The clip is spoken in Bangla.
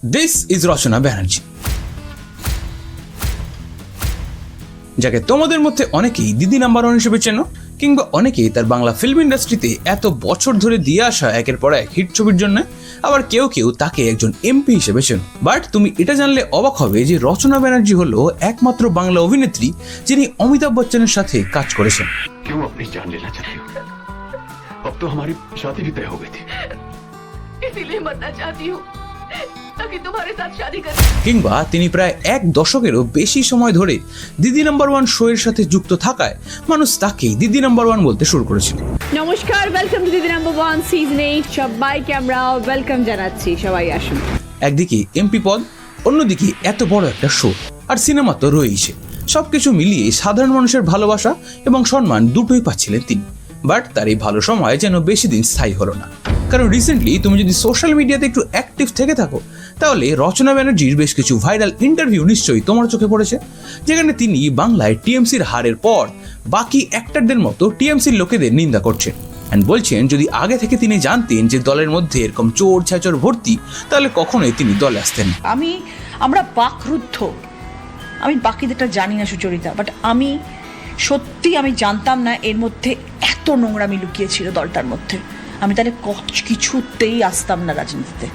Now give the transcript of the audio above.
দিস ইজ রচনা ব্যানার্জি, যাকে তোমাদের মধ্যে অনেকেই দিদি নাম্বার ওয়ান হিসেবে চেনো, কিংবা অনেকেই তার বাংলা ফিল্ম ইন্ডাস্ট্রিতে এত বছর ধরে দিয়ে আসা একের পর এক হিট ছবির জন্য, আবার কেউ কেউ তাকে একজন এমপি হিসেবে চেনো। বাট তুমি এটা জানলে অবাক হবে যে রচনা ব্যানার্জি হলো একমাত্র বাংলা অভিনেত্রী যিনি অমিতাভ বচ্চনের সাথে কাজ করেছেন। क्यों अपनी जान लेना चाहती हो? अब तो हमारी शादी भी तय हो गई थी। इसीलिए मरना चाहती हूँ ताकि तुम्हारे साथ शादी कर। কিংবা তিনি প্রায় এক দশকেরও বেশি সময় ধরে দিদি নাম্বার ওয়ান শো এর সাথে যুক্ত থাকায় মানুষ তাকেই দিদি নাম্বার ওয়ান বলতে শুরু করেছিল। নমস্কার, ওয়েলকাম টু দিদি নাম্বার ওয়ান সিজন 8। সবাইকে আমরা ওয়েলকাম জানাচ্ছি, সবাই আসুন। একদিকে এমপি পদ, অন্যদিকে এত বড় একটা শো, আর সিনেমা তো রয়েছে। সবকিছু মিলিয়ে সাধারণ মানুষের ভালোবাসা এবং সম্মান দুটোই পাচ্ছিলেন তিনি। বাট তার এই ভালো সময় যেন বেশি দিন স্থায়ী হলো না, কারণ রিসেন্টলি তুমি যদি সোশ্যাল মিডিয়াতে একটু অ্যাক্টিভ থেকে থাকো তাহলে রচনা ব্যানার্জির বেশ কিছু ভাইরাল ইন্টারভিউ নিশ্চয়ই তোমার চোখে পড়েছে, যেখানে তিনি বাংলায় টিএমসির হারের পর বাকি অ্যাক্টরদের মতো টিএমসির লোকেদের নিন্দা করছেন অ্যান্ড বলছেন যদি আগে থেকে তিনি জানতেন যে দলের মধ্যে এরকম চোর ছ্যাচর ভর্তি তাহলে কখনোই তিনি দলে আসতেন না। আমরা বাকরুদ্ধ। আমি বাকিদেরটা জানি না সুচরিতা, বাট আমি জানতাম না এর মধ্যে এত নোংরামি লুকিয়েছিল দলটার মধ্যে। আমি তাহলে কিছুতেই আসতাম না রাজনীতিতে।